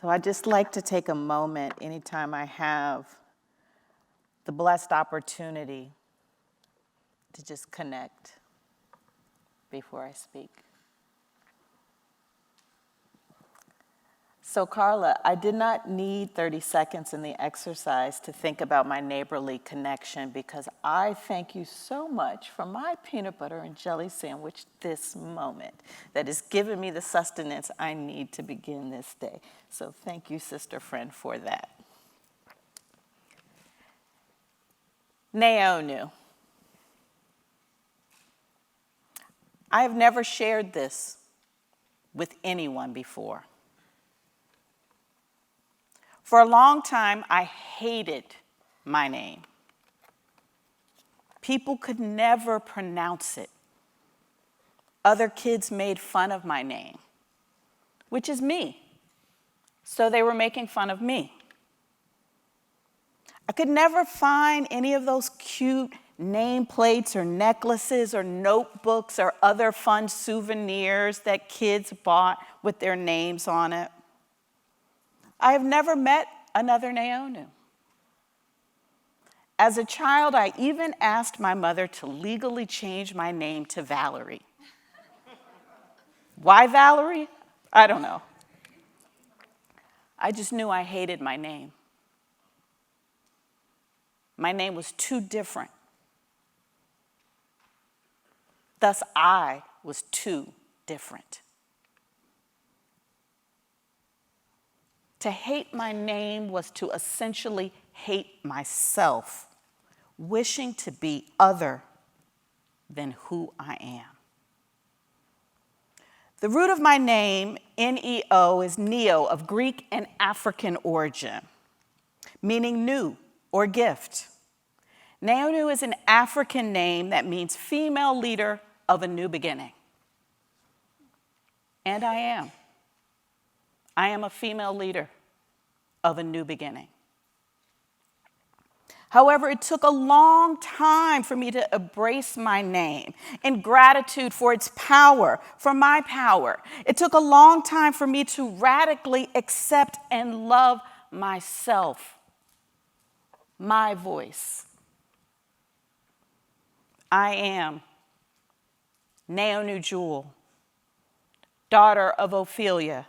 So I just like to take a moment anytime I have the blessed opportunity to just connect before I speak. So Carla, I did not need 30 seconds in the exercise to think about my neighborly connection because I thank you so much for my peanut butter and jelly sandwich this moment that has given me the sustenance I need to begin this day. So thank you, sister friend, for that. Neonu. I have never shared this with anyone before. For a long time, I hated my name. People could never pronounce it. Other kids made fun of my name, which is me. So they were making fun of me. I could never find any of those cute nameplates or necklaces or notebooks or other fun souvenirs that kids bought with their names on it. I have never met another Neonu. As a child, I even asked my mother to legally change my name to Valerie. Why Valerie? I don't know. I just knew I hated my name. My name was too different. Thus, I was too different. To hate my name was to essentially hate myself, wishing to be other than who I am. The root of my name, N-E-O, is Neo, of Greek and African origin, meaning new or gift. Neonu is an African name that means female leader of a new beginning. And I am. I am a female leader of a new beginning. However, it took a long time for me to embrace my name in gratitude for its power, for my power. It took a long time for me to radically accept and love myself, my voice. I am Neonu Jewell, daughter of Ophelia,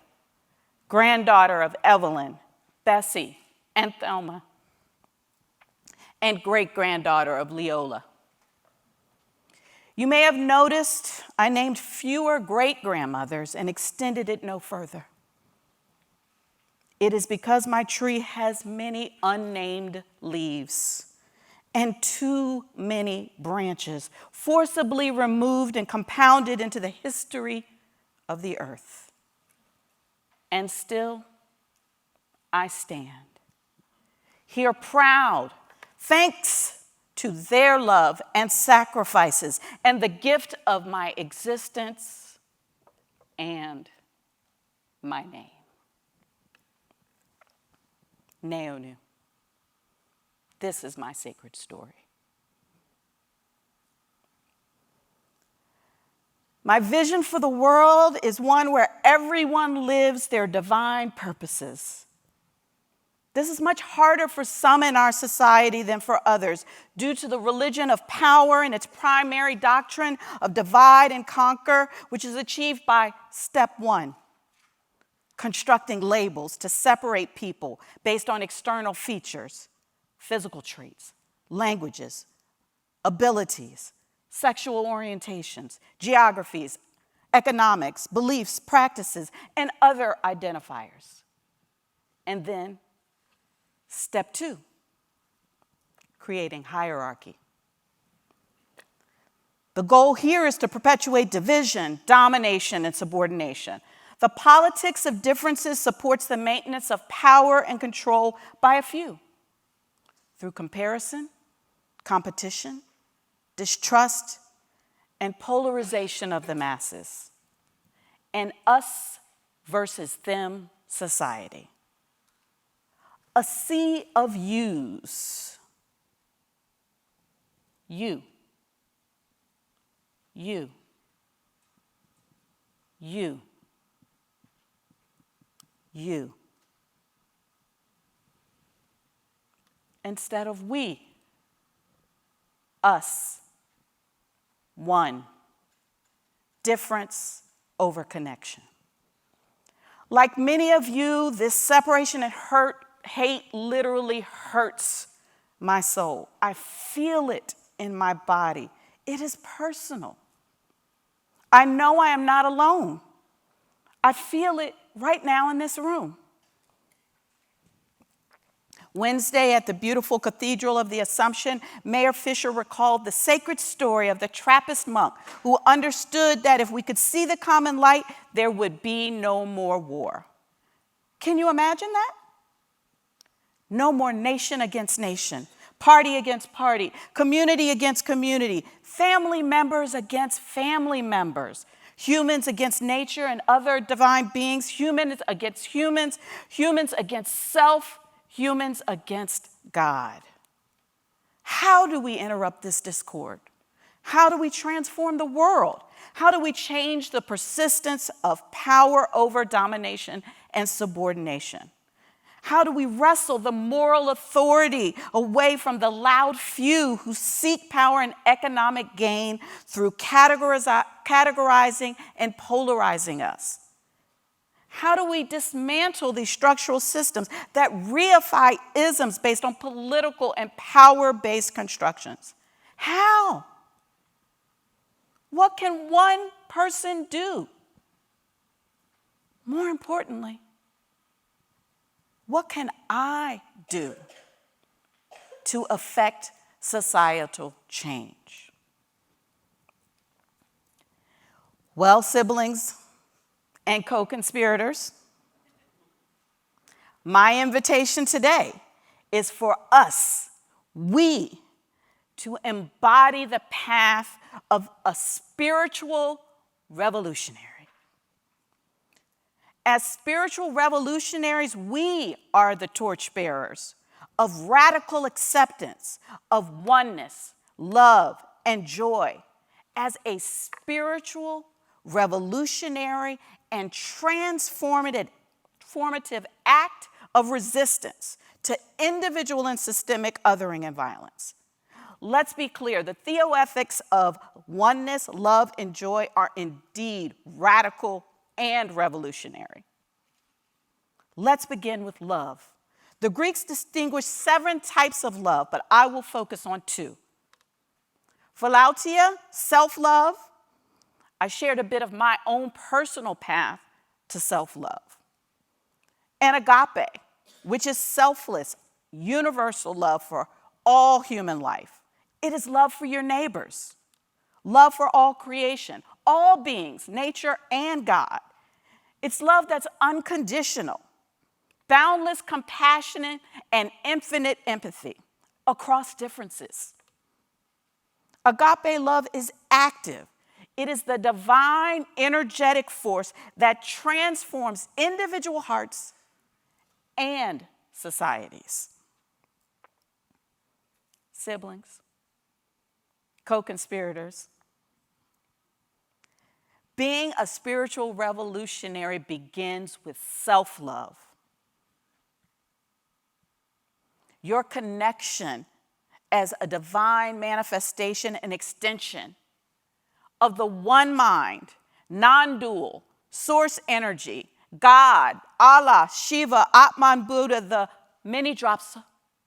granddaughter of Evelyn, Bessie, and Thelma, and great-granddaughter of Leola. You may have noticed I named fewer great-grandmothers and extended it no further. It is because my tree has many unnamed leaves and too many branches, forcibly removed and compounded into the history of the earth. And still, I stand here proud, thanks to their love and sacrifices and the gift of my existence and my name. Neonu. This is my sacred story. My vision for the world is one where everyone lives their divine purposes. This is much harder for some in our society than for others due to the religion of power and its primary doctrine of divide and conquer, which is achieved by step one, constructing labels to separate people based on external features, physical traits, languages, abilities, sexual orientations, geographies, economics, beliefs, practices, and other identifiers. And then step two, creating hierarchy. The goal here is to perpetuate division, domination, and subordination. The politics of differences supports the maintenance of power and control by a few through comparison, competition, distrust, and polarization of the masses, an us versus them society. A sea of yous. You. You. You. You. instead of we. Us. One. Difference over connection. Like many of you, this separation and hate literally hurts my soul. I feel it in my body. It is personal. I know I am not alone. I feel it right now in this room. Wednesday at the beautiful Cathedral of the Assumption, Mayor Fisher recalled the sacred story of the Trappist monk who understood that if we could see the common light, there would be no more war. Can you imagine that? No more nation against nation, party against party, community against community, family members against family members, humans against nature and other divine beings, humans against humans, humans against self, humans against God. How do we interrupt this discord? How do we transform the world? How do we change the persistence of power over domination and subordination? How do we wrestle the moral authority away from the loud few who seek power and economic gain through categorizing and polarizing us? How do we dismantle these structural systems that reify isms based on political and power-based constructions? How? What can one person do? More importantly, what can I do to affect societal change? Well, siblings and co-conspirators, my invitation today is for us, we, to embody the path of a spiritual revolutionary. As spiritual revolutionaries, we are the torchbearers of radical acceptance, of oneness, love, and joy as a spiritual, revolutionary, and transformative act of resistance to individual and systemic othering and violence. Let's be clear, the theoethics of oneness, love, and joy are indeed radical and revolutionary. Let's begin with love. The Greeks distinguished 7 types of love, but I will focus on 2. Philautia, self-love. I shared a bit of my own personal path to self-love. And agape, which is selfless, universal love for all human life. It is love for your neighbors, love for all creation, all beings, nature and God. It's love that's unconditional, boundless compassion, and infinite empathy across differences. Agape love is active. It is the divine energetic force that transforms individual hearts and societies. Siblings, co-conspirators, being a spiritual revolutionary begins with self-love. Your connection as a divine manifestation and extension of the one mind, non-dual, source energy, God, Allah, Shiva, Atman, Buddha, the many drops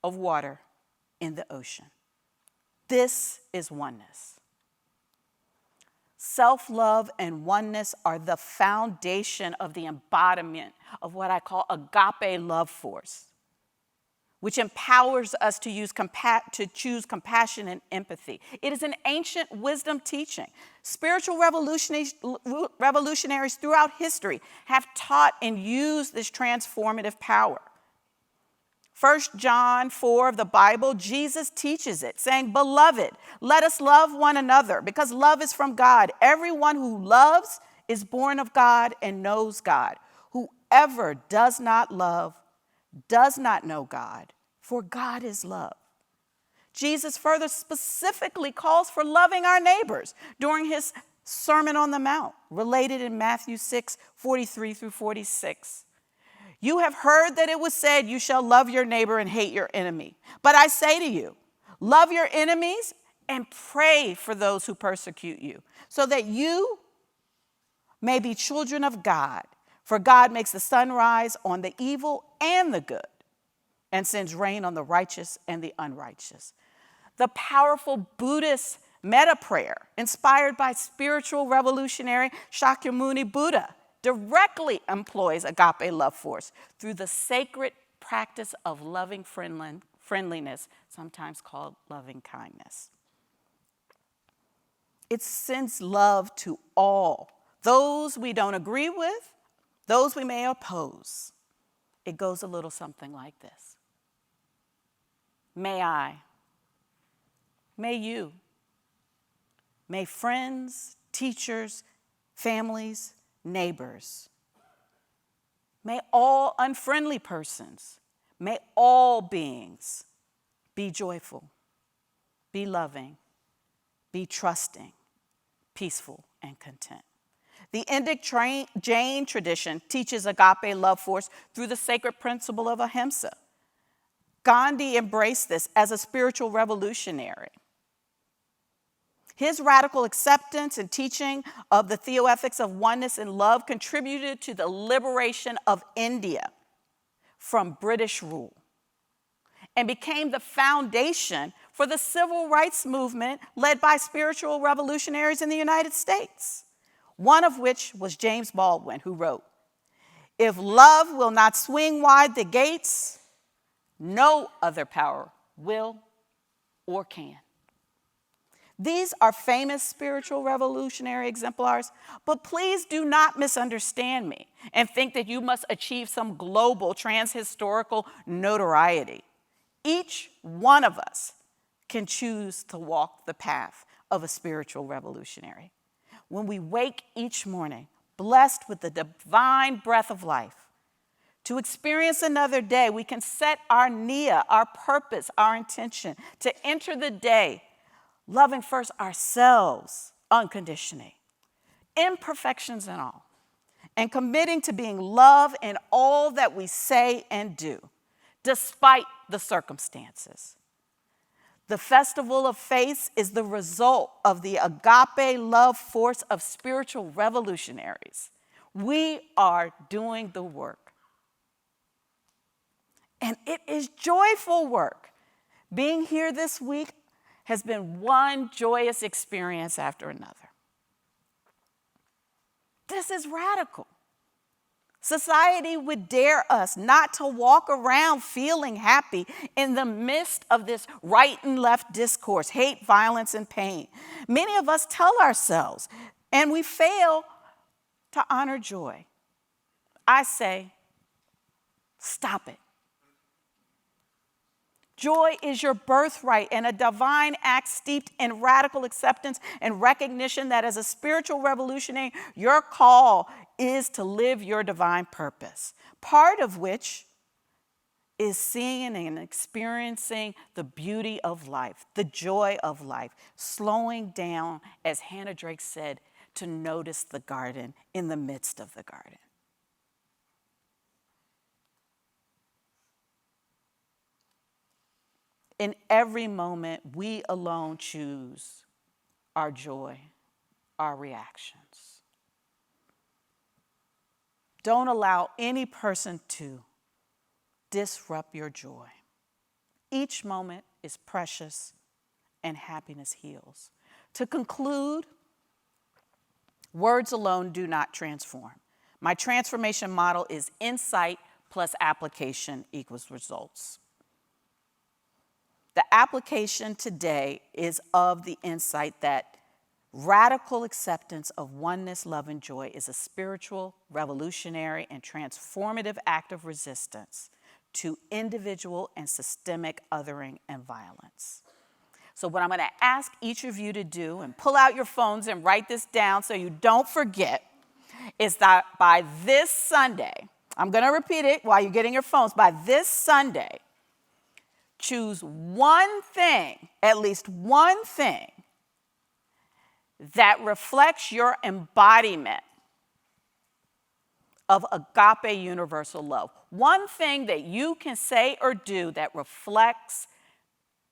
of water in the ocean. This is oneness. Self-love and oneness are the foundation of the embodiment of what I call agape love force, which empowers us to choose compassion and empathy. It is an ancient wisdom teaching. Spiritual revolutionaries throughout history have taught and used this transformative power. 1 John 4 of the Bible, Jesus teaches it, saying, "Beloved, let us love one another, because love is from God. Everyone who loves is born of God and knows God. Whoever does not love does not know God, for God is love." Jesus further specifically calls for loving our neighbors during his Sermon on the Mount, related in Matthew 6, 43 through 46. You have heard that it was said, you shall love your neighbor and hate your enemy. But I say to you, love your enemies and pray for those who persecute you, so that you may be children of God. For God makes the sun rise on the evil and the good, and sends rain on the righteous and the unrighteous. The powerful Buddhist metta prayer, inspired by spiritual revolutionary Shakyamuni Buddha, directly employs agape love force through the sacred practice of loving friendliness, sometimes called loving kindness. It sends love to all, those we don't agree with, those we may oppose. It goes a little something like this. May I, may you, may friends, teachers, families, neighbors, may all unfriendly persons, may all beings be joyful, be loving, be trusting, peaceful, and content. The Indic Jain tradition teaches agape love force through the sacred principle of ahimsa. Gandhi embraced this as a spiritual revolutionary. His radical acceptance and teaching of the theoethics of oneness and love contributed to the liberation of India from British rule and became the foundation for the civil rights movement led by spiritual revolutionaries in the United States, one of which was James Baldwin, who wrote, "If love will not swing wide the gates, no other power will or can." These are famous spiritual revolutionary exemplars, but please do not misunderstand me and think that you must achieve some global transhistorical notoriety. Each one of us can choose to walk the path of a spiritual revolutionary. When we wake each morning, blessed with the divine breath of life, to experience another day, we can set our niyah, our purpose, our intention to enter the day loving first ourselves unconditionally, imperfections and all, and committing to being love in all that we say and do, despite the circumstances. The Festival of Faith is the result of the agape love force of spiritual revolutionaries. We are doing the work. And it is joyful work. Being here this week has been one joyous experience after another. This is radical. Society would dare us not to walk around feeling happy in the midst of this right and left discourse, hate, violence, and pain. Many of us tell ourselves, and we fail to honor joy. I say, stop it. Joy is your birthright and a divine act steeped in radical acceptance and recognition that as a spiritual revolutionary, your call is to live your divine purpose, part of which is seeing and experiencing the beauty of life, the joy of life, slowing down, as Hannah Drake said, to notice the garden in the midst of the garden. In every moment, we alone choose our joy, our reactions. Don't allow any person to disrupt your joy. Each moment is precious and happiness heals. To conclude, words alone do not transform. My transformation model is insight plus application equals results. The application today is of the insight that radical acceptance of oneness, love, and joy is a spiritual, revolutionary, and transformative act of resistance to individual and systemic othering and violence. So what I'm going to ask each of you to do, and pull out your phones and write this down so you don't forget, is that by this Sunday, I'm going to repeat it while you're getting your phones, by this Sunday, choose one thing, at least one thing, that reflects your embodiment of agape universal love. One thing that you can say or do that reflects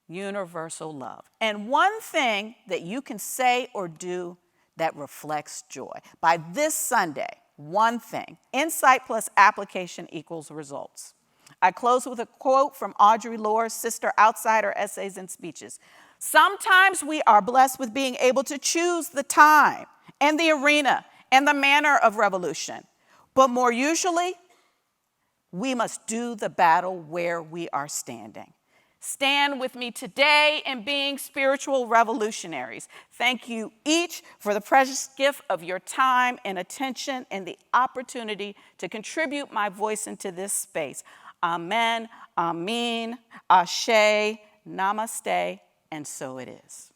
universal love. And one thing that you can say or do that reflects joy. By this Sunday, one thing. Insight plus application equals results. I close with a quote from Audre Lorde's Sister Outsider Essays and Speeches. Sometimes we are blessed with being able to choose the time and the arena and the manner of revolution. But more usually, we must do the battle where we are standing. Stand with me today in being spiritual revolutionaries. Thank you each for the precious gift of your time and attention and the opportunity to contribute my voice into this space. Amen, Amen, Ashe, Namaste, and so it is.